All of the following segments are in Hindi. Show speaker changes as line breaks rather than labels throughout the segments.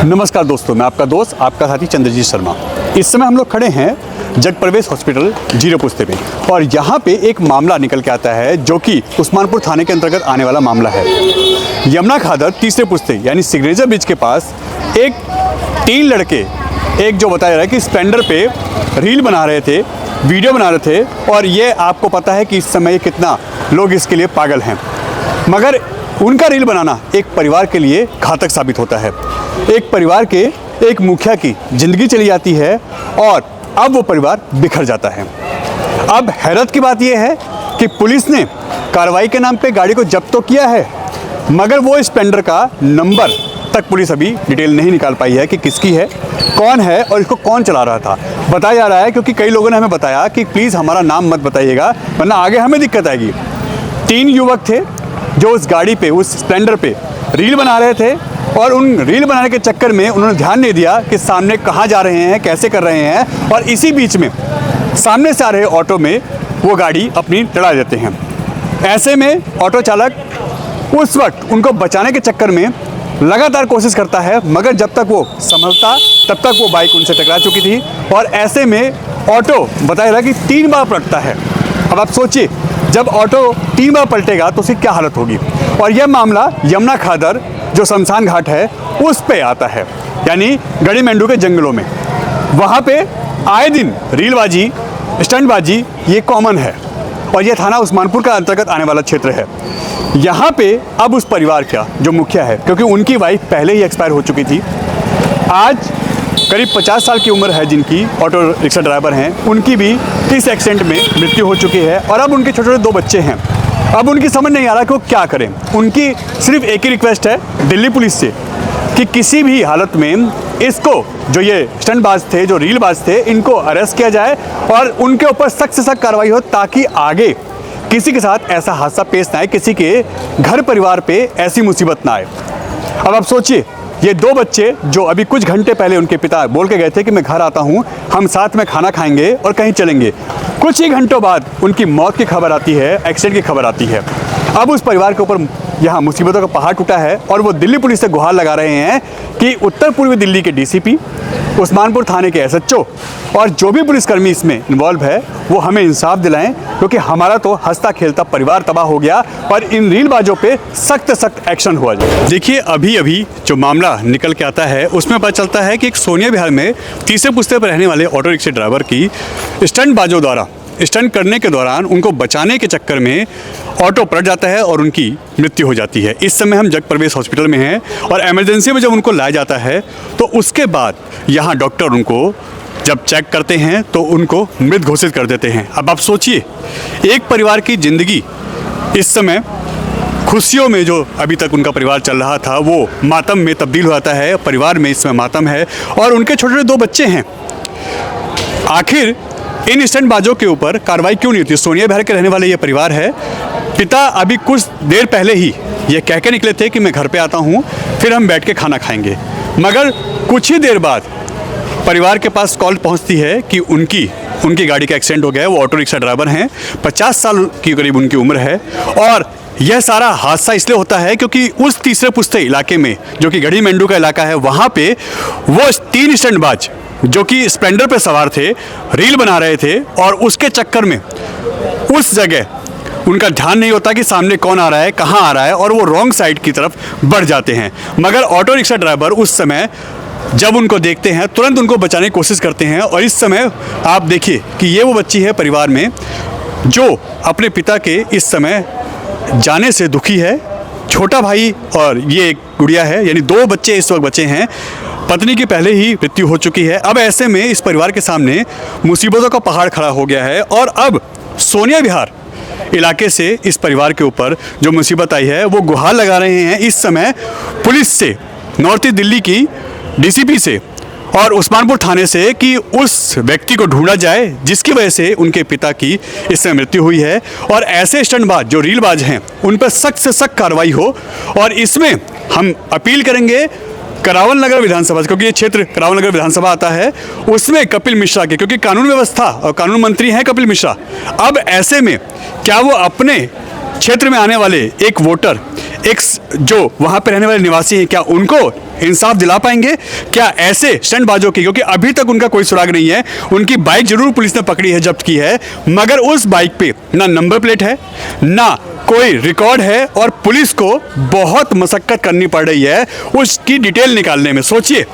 नमस्कार दोस्तों, मैं आपका दोस्त आपका साथी चंद्रजीत शर्मा। इस समय हम लोग खड़े हैं जगप्रवेश हॉस्पिटल जीरो पुस्ते में और यहाँ पे एक मामला निकल के आता है जो कि उस्मानपुर थाने के अंतर्गत आने वाला मामला है। यमुना खादर तीसरे पुस्ते यानी सिग्नेचर ब्रिज के पास एक 3 लड़के, एक जो बताया जा रहा है कि स्प्लेंडर पे रील बना रहे थे, वीडियो बना रहे थे और ये आपको पता है कि इस समय कितना लोग इसके लिए पागल हैं, मगर उनका रील बनाना एक परिवार के लिए घातक साबित होता है। एक परिवार के एक मुखिया की ज़िंदगी चली जाती है और अब वो परिवार बिखर जाता है। अब हैरत की बात यह है कि पुलिस ने कार्रवाई के नाम पे गाड़ी को जब्त तो किया है, मगर वो स्प्लेंडर का नंबर तक पुलिस अभी डिटेल नहीं निकाल पाई है कि किसकी है, कौन है और इसको कौन चला रहा था। बताया जा रहा है क्योंकि कई लोगों ने हमें बताया कि प्लीज़ हमारा नाम मत बताइएगा वरना आगे हमें दिक्कत आएगी। 3 युवक थे जो उस गाड़ी पे, उस स्प्लेंडर पे रील बना रहे थे और उन रील बनाने के चक्कर में उन्होंने ध्यान नहीं दिया कि सामने कहाँ जा रहे हैं, कैसे कर रहे हैं, और इसी बीच में सामने से आ रहे ऑटो में वो गाड़ी अपनी लड़ा देते हैं। ऐसे में ऑटो चालक उस वक्त उनको बचाने के चक्कर में लगातार कोशिश करता है, मगर जब तक वो संभलता तब तक वो बाइक उनसे टकरा चुकी थी और ऐसे में ऑटो बताया रहा कि 3 बार पलटता है। अब आप सोचिए, जब ऑटो 3 बार पलटेगा तो उसकी क्या हालत होगी। और यह मामला यमुना खादर जो शमशान घाट है उस पे आता है, यानी गड़ीमेंडू के जंगलों में। वहाँ पे आए दिन रीलबाजी, स्टंटबाजी ये कॉमन है और ये थाना उस्मानपुर का अंतर्गत आने वाला क्षेत्र है। यहाँ पे अब उस परिवार का जो मुखिया है, क्योंकि उनकी वाइफ पहले ही एक्सपायर हो चुकी थी, आज करीब 50 साल की उम्र है जिनकी ऑटो रिक्शा ड्राइवर हैं, उनकी भी इस एक्सीडेंट में मृत्यु हो चुकी है और अब उनके छोटे छोटे 2 बच्चे हैं। अब उनकी समझ नहीं आ रहा कि वो क्या करें। उनकी सिर्फ एक ही रिक्वेस्ट है दिल्ली पुलिस से कि किसी भी हालत में इसको, जो ये स्टंटबाज थे, जो रीलबाज थे, इनको अरेस्ट किया जाए और उनके ऊपर सख्त से सख्त कार्रवाई हो ताकि आगे किसी के साथ ऐसा हादसा पेश ना आए, किसी के घर परिवार पे ऐसी मुसीबत ना आए। अब आप सोचिए, ये 2 बच्चे जो अभी कुछ घंटे पहले उनके पिता बोल के गए थे कि मैं घर आता हूँ, हम साथ में खाना खाएंगे और कहीं चलेंगे, कुछ ही घंटों बाद उनकी मौत की खबर आती है, एक्सीडेंट की खबर आती है। अब उस परिवार के ऊपर यहाँ मुसीबतों का पहाड़ टूटा है और वो दिल्ली पुलिस से गुहार लगा रहे हैं कि उत्तर पूर्वी दिल्ली के डीसीपी, उस्मानपुर थाने के एसएचओ और जो भी पुलिसकर्मी इसमें इन्वॉल्व है वो हमें इंसाफ दिलाएं, क्योंकि हमारा तो हंसता खेलता परिवार तबाह हो गया और इन रीलबाजों पे सख्त सख्त एक्शन हुआ जाए। देखिए, अभी जो मामला निकल के आता है उसमें पता चलता है कि एक सोनिया विहार में तीसरे पुस्ते पर रहने वाले ऑटो रिक्शा ड्राइवर की स्टंटबाजों द्वारा स्टंट करने के दौरान उनको बचाने के चक्कर में ऑटो पलट जाता है और उनकी मृत्यु हो जाती है। इस समय हम जगप्रवेश हॉस्पिटल में हैं और इमरजेंसी में जब उनको लाया जाता है तो उसके बाद यहाँ डॉक्टर उनको जब चेक करते हैं तो उनको मृत घोषित कर देते हैं। अब आप सोचिए, एक परिवार की ज़िंदगी इस समय खुशियों में जो अभी तक उनका परिवार चल रहा था वो मातम में तब्दील हो जाता है। परिवार में इस समय मातम है और उनके छोटे छोटे 2 बच्चे हैं। आखिर इन स्टंटबाजों के ऊपर कार्रवाई क्यों नहीं होती। सोनिया विहार के रहने वाले ये परिवार है। पिता अभी कुछ देर पहले ही ये कह के निकले थे कि मैं घर पे आता हूँ, फिर हम बैठ के खाना खाएंगे, मगर कुछ ही देर बाद परिवार के पास कॉल पहुँचती है कि उनकी गाड़ी का एक्सीडेंट हो गया है। वो ऑटो रिक्शा ड्राइवर हैं, 50 साल की करीब उनकी उम्र है और यह सारा हादसा इसलिए होता है क्योंकि उस तीसरे पुस्ते इलाके में, जो कि गड़ीमेंडू का इलाका है, वहाँ पे वो 3 स्टंटबाज जो कि स्प्लेंडर पे सवार थे, रील बना रहे थे और उसके चक्कर में उस जगह उनका ध्यान नहीं होता कि सामने कौन आ रहा है, कहाँ आ रहा है, और वो रॉन्ग साइड की तरफ बढ़ जाते हैं। मगर ऑटो रिक्शा ड्राइवर उस समय जब उनको देखते हैं तुरंत उनको बचाने की कोशिश करते हैं और इस समय आप देखिए कि ये वो बच्ची है परिवार में जो अपने पिता के इस समय जाने से दुखी है। छोटा भाई और ये एक गुड़िया है, यानी 2 बच्चे इस वक्त बचे हैं। पत्नी की पहले ही मृत्यु हो चुकी है। अब ऐसे में इस परिवार के सामने मुसीबतों का पहाड़ खड़ा हो गया है और अब सोनिया विहार इलाके से इस परिवार के ऊपर जो मुसीबत आई है वो गुहार लगा रहे हैं इस समय पुलिस से, नॉर्थ ईस्ट दिल्ली की डीसीपी से और उस्मानपुर थाने से कि उस व्यक्ति को ढूंढा जाए जिसकी वजह से उनके पिता की इस समय मृत्यु हुई है और ऐसे स्टंटबाज जो रीलबाज हैं उन पर सख्त से सख्त कार्रवाई हो। और इसमें हम अपील करेंगे करावल नगर विधानसभा, क्योंकि ये क्षेत्र करावल नगर विधानसभा आता है, उसमें कपिल मिश्रा के, क्योंकि कानून व्यवस्था और कानून मंत्री हैं कपिल मिश्रा। अब ऐसे में क्या वो अपने क्षेत्र में आने वाले एक वोटर, एक जो वहाँ पे रहने वाले निवासी हैं, क्या उनको इंसाफ दिला पाएंगे? क्या ऐसे स्टंटबाजों की, क्योंकि अभी तक उनका कोई सुराग नहीं है, उनकी बाइक जरूर पुलिस ने पकड़ी है, जब्त की है, मगर उस बाइक पे ना नंबर प्लेट है, ना कोई रिकॉर्ड है, और पुलिस को बहुत मशक्कत करनी पड़ रही है उसकी डिटेल निकालने में। सोचिए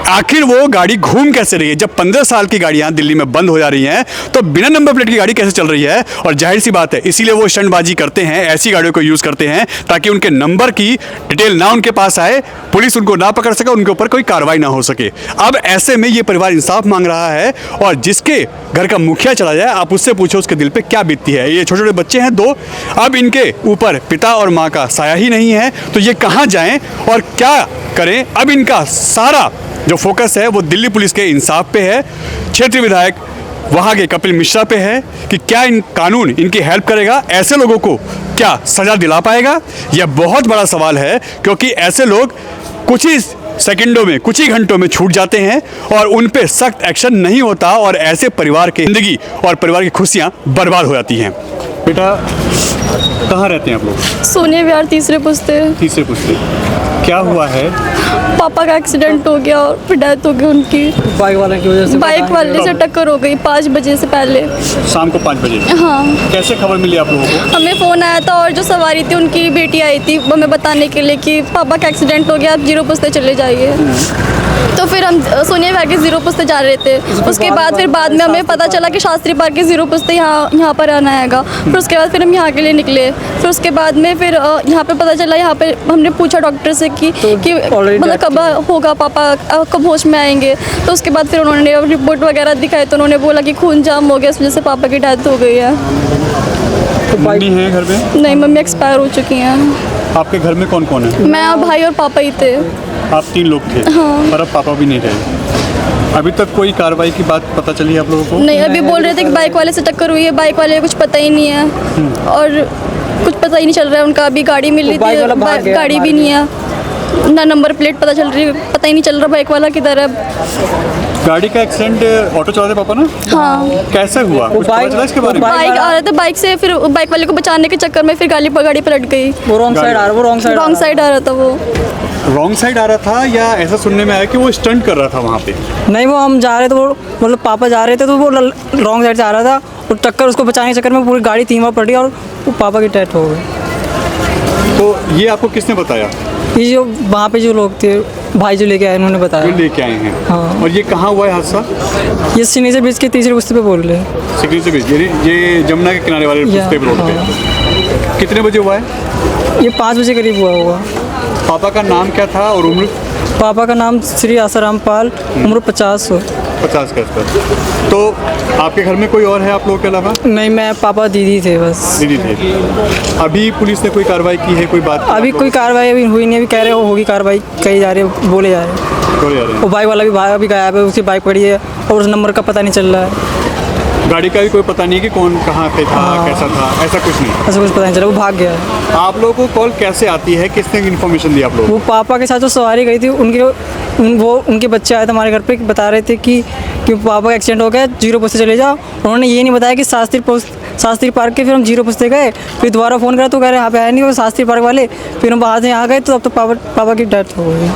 आखिर वो गाड़ी घूम कैसे रही है? जब 15 साल की गाड़ियां दिल्ली में बंद हो जा रही हैं तो बिना नंबर प्लेट की गाड़ी कैसे चल रही है? और जाहिर सी बात है इसीलिए वो स्टंटबाजी करते हैं, ऐसी गाड़ियों को यूज़ करते हैं ताकि उनके नंबर की डिटेल ना उनके पास आए, पुलिस उनको ना पकड़ सके, उनके ऊपर कोई कार्रवाई ना हो सके। अब ऐसे में ये परिवार इंसाफ मांग रहा है, और जिसके घर का मुखिया चला जाए आप उससे पूछो उसके दिल पे क्या बीतती है। ये छोटे छोटे बच्चे हैं 2, अब इनके ऊपर पिता और माँ का साया ही नहीं है, तो ये कहाँ जाएं और क्या करें? अब इनका सारा जो फोकस है वो दिल्ली पुलिस के इंसाफ पे है, क्षेत्रीय विधायक वहाँ के कपिल मिश्रा पे है कि क्या इन कानून इनकी हेल्प करेगा, ऐसे लोगों को क्या सज़ा दिला पाएगा? यह बहुत बड़ा सवाल है, क्योंकि ऐसे लोग कुछ ही सेकंडों में, कुछ ही घंटों में छूट जाते हैं और उन पे सख्त एक्शन नहीं होता, और ऐसे परिवार की जिंदगी और परिवार की खुशियाँ बर्बाद हो जाती हैं। बेटा कहाँ रहते हैं आप लोग?
सोनिया विहार तीसरे पुस्ते।
तीसरे पुस्ते। क्या हुआ है?
पापा का एक्सीडेंट हो गया और फिर डेथ हो गई उनकी।
बाइक वाले की वजह से?
बाइक वाले से टक्कर हो गई 5 बजे से पहले।
शाम को 5 बजे?
हाँ।
कैसे खबर मिली आप लोगों को?
हमें फ़ोन आया था, और जो सवारी थी उनकी बेटी आई थी हमें बताने के लिए कि पापा का एक्सीडेंट हो गया, आप 0 पुस्ते चले जाइए। तो फिर हम सोनिया विहार के 0 पुस्ते जा रहे थे। उसके बाद में हमें पता चला कि शास्त्री पार्क के 0 पुस्ते यहाँ पर आना हैगा। फिर उसके बाद फिर हम यहाँ के लिए निकले। फिर उसके बाद में फिर यहाँ पे पता चला, यहाँ पे हमने पूछा डॉक्टर से कि मतलब कब होगा पापा, कब होश में आएंगे। तो उसके बाद फिर उन्होंने रिपोर्ट वगैरह दिखाई तो उन्होंने बोला कि खून जाम हो गया, इस वजह से पापा की डेथ हो गई है।
तो मम्मी है घर में?
नहीं, मम्मी एक्सपायर हो चुकी हैं।
आपके घर में कौन कौन है?
मैं, भाई और पापा ही थे।
आप 3 लोग थे?
हाँ।
और अब पापा भी नहीं रहे। अभी तक कोई कार्रवाई की बात पता चली है आप लोगों को?
नहीं, अभी बोल रहे थे कि बाइक वाले से टक्कर हुई है, बाइक वाले को कुछ पता ही नहीं है, और कुछ पता ही नहीं चल रहा है उनका। अभी गाड़ी मिल रही थी, गाड़ी भी नहीं है, ना नंबर प्लेट पता चल रही, पता ही नहीं चल रहा बाइक वाला किधर है।
गाड़ी का एक्सीडेंट ऑटो चलाते पापा ना?
हाँ।
कैसे हुआ? कुछ पता चला इसके बारे में?
बाइक आ रहे थे, बाइक से फिर बाइक वाले को बचाने के चक्कर में फिर गाड़ी पलट गई।
वो रॉन्ग साइड आ रहा था। वो
रॉन्ग साइड आ रहा था, या ऐसा सुनने में आया कि वो स्टंट कर रहा था वहाँ पे?
नहीं, वो हम जा रहे थे, वो मतलब पापा जा रहे थे तो वो रॉन्ग साइड से आ रहा था, और टक्कर उसको बचाने के चक्कर में पूरी गाड़ी 3 बार पलटी और वो पापा की डेथ हो गई।
तो ये आपको किसने बताया?
ये जो वहाँ पे जो लोग थे, भाई जो लेके आए उन्होंने बताया।
जो लेके आए हैं?
हाँ।
और ये कहाँ हुआ है हादसा?
ये सिग्नेचर ब्रिज के तीसरे पुस्ते पे बोल रहे हैं।
सिग्नेचर ब्रिज, ये जमुना के किनारे वाले पुस्ते पे रोड पे। कितने बजे हुआ है?
ये 5 बजे करीब हुआ होगा।
पापा का नाम क्या था और उम्र?
पापा का नाम श्री आसाराम पाल, उम्र 50
के आसपास। तो आपके घर में कोई और है आप लोगों के अलावा?
नहीं, मैं, पापा, दीदी थे बस।
दीदी थे। अभी पुलिस ने कोई कार्रवाई की है, कोई बात?
अभी कोई कार्रवाई अभी हुई नहीं, अभी कह रहे हो होगी कार्रवाई, कही जा रही है, बोले जा रहे हैं। वो बाइक वाला भी गायब है, उसकी बाइक पड़ी है और उस नंबर का पता नहीं चल रहा है।
गाड़ी का भी कोई पता नहीं कि कौन कहाँ पे था, कैसा था, ऐसा कुछ नहीं?
ऐसा कुछ पता नहीं चला, वो भाग गया है।
आप लोगों को कॉल कैसे आती है, किसने इन्फॉर्मेशन दी आप लोगों को?
वो पापा के साथ जो सवारी गई थी उनके बच्चे आए थे हमारे घर पे, बता रहे थे कि पापा का एक्सीडेंट हो गया, 0 पुस्ते चले जाओ। उन्होंने ये नहीं बताया कि शास्त्री पार्क के। फिर हम 0 पुस्ते गए, फिर दोबारा फ़ोन करा तो कह रहे यहाँ पे आए नहीं वो शास्त्री पार्क वाले। फिर हम वहाँ से यहाँ गए तो अब तो पापा की डेथ हो गई।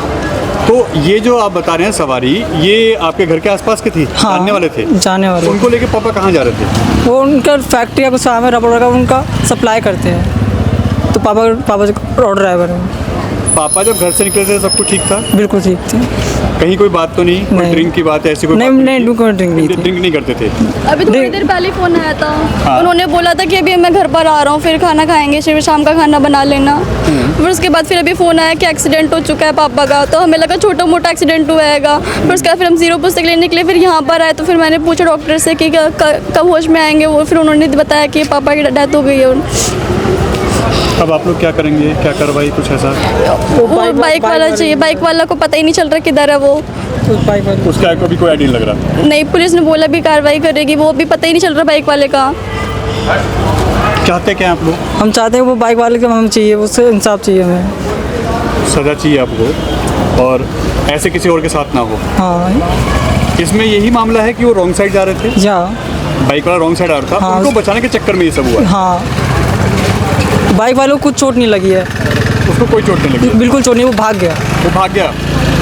तो ये जो आप बता रहे हैं सवारी, ये आपके घर के आसपास के थी?
हाँ,
जानने वाले थे?
जाने वाले।
उनको लेके पापा कहाँ जा रहे थे?
वो उनका फैक्ट्री का कुछ काम है, रबड़ का, उनका सप्लाई करते हैं। तो पापा रोड ड्राइवर है।
पापा जब घर से निकले थे सब कुछ ठीक था?
बिल्कुल ठीक थी।
कहीं कोई बात तो नहीं? कोई ड्रिंक की बात ऐसी कोई?
नहीं, कोई ड्रिंक नहीं थी।
ड्रिंक नहीं करते थे?
अभी थोड़ी देर पहले फ़ोन आया था।
हाँ।
उन्होंने बोला था कि अभी मैं घर पर आ रहा हूँ, फिर खाना खाएंगे, फिर शाम का खाना बना लेना। फिर उसके बाद फिर अभी फ़ोन आया कि एक्सीडेंट हो चुका है पापा का। तो हमें लगा छोटा मोटा एक्सीडेंट हुआ हैगा। फिर उसके बाद फिर हम 0 पुस्ते के लिए निकले, फिर यहाँ पर आए तो फिर मैंने पूछा डॉक्टर से कि कब होश में आएंगे वो। फिर उन्होंने बताया कि पापा की डेथ हो गई है।
अब आप लोग क्या करेंगे, क्या कार्रवाई कुछ ऐसा?
वो बाइक वाला चाहिए, बाइक वाला को पता ही नहीं चल रहा किधर है वो।
उसका अभी कोई आइडिया नहीं लग रहा?
नहीं, पुलिस ने बोला भी कार्रवाई करेगी, वो भी पता ही नहीं चल रहा बाइक वाले का।
चाहते क्या आप लोग?
हम चाहते हैं वो बाइक वाले का हम चाहिए, उससे इंसाफ चाहिए हमें,
सज़ा चाहिए आपको, और ऐसे किसी और के साथ ना हो।
हाँ।
इसमें यही मामला है कि वो रॉन्ग साइड जा रहे थे?
या
बाइक वाला रॉन्ग साइड आ रहा था,
हाँ,
उनको बचाने के चक्कर में ये सब हुआ?
हाँ। बाइक वालों को कुछ चोट नहीं लगी है,
उसको कोई चोट नहीं लगी?
बिल्कुल चोट नहीं, वो भाग गया।
वो भाग गया,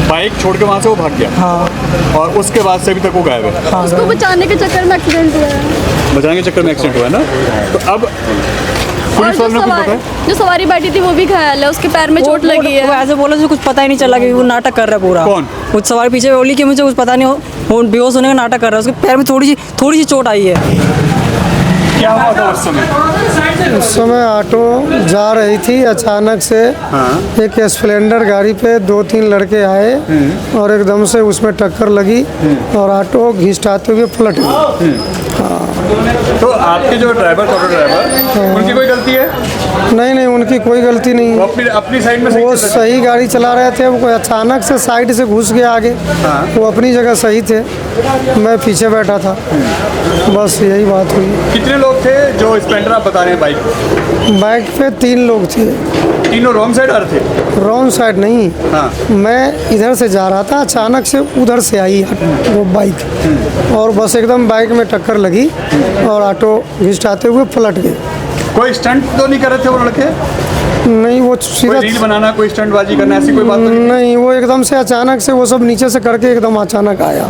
बाइक छोड़ के वहाँ से वो भाग गया।
हाँ
और उसके बाद से अभी तक वो गायब है।
हाँ
उसको बचाने के चक्कर में एक्सीडेंट हुआ है।
बचाने के चक्कर में एक्सीडेंट हुआ है ना। तो अब
और
पुलिस वालों ने कुछ बताया?
जो सवारी बैठी थी वो भी घायल है, उसके पैर में चोट लगी
वो
है।
ऐसे बोला जो कुछ पता ही नहीं चला कि वो नाटक कर रहा है पूरा।
कौन?
वो सवारी पीछे बोली कि मुझे कुछ पता नहीं, वो बेहोश होने का नाटक कर रहा है, उसके पैर में थोड़ी सी चोट आई है।
क्या हुआ था उस समय?
उस समय ऑटो जा रही थी, अचानक से एक स्प्लेंडर गाड़ी पे 2-3 लड़के आए और एकदम से उसमें टक्कर लगी और ऑटो घिसटाते हुए पलट गई।
तो आपके जो ड्राइवर, ऑटो ड्राइवर, उनकी कोई गलती है?
नहीं, उनकी कोई गलती नहीं।
वो अपनी साइड में सही
वो
चल रहे
सही गाड़ी चला रहे थे, वो अचानक से साइड से घुस गया आगे। वो अपनी जगह सही थे, मैं पीछे बैठा था, बस यही बात हुई।
थे। कितने लोग थे जो स्प्लेंडर आप बता रहे हैं बाइक?
बाइक पे 3 लोग थे।
तीनों रॉन्ग साइड आ रहे थे?
रॉन्ग साइड नहीं,
हाँ।
मैं इधर से जा रहा था, अचानक से उधर से आई वो बाइक और बस एकदम बाइक में टक्कर लगी और ऑटो घिसटाते हुए पलट गए।
कोई स्टंट तो नहीं कर रहे थे वो लड़के?
नहीं, वो
कोई
सीधा
रील बनाना, कोई स्टंटबाजी करना, ऐसी कोई बात तो नहीं?
नहीं, वो एकदम से अचानक से वो सब नीचे से करके एकदम अचानक आया,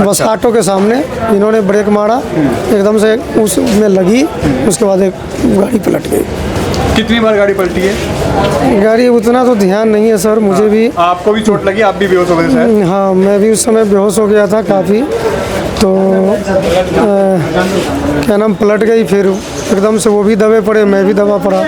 बस ऑटो के सामने इन्होंने ब्रेक मारा, एकदम से उसमें लगी, उसके बाद एक गाड़ी पलट गई।
कितनी बार गाड़ी पलटी है?
गाड़ी उतना तो ध्यान नहीं है सर, मुझे भी।
आपको भी चोट लगी, आप भी बेहोश हो गए शायद?
हाँ, मैं भी उस समय बेहोश हो गया था काफ़ी, तो क्या नाम पलट गई, फिर एकदम से वो भी दबे पड़े, मैं भी दबा पड़ा।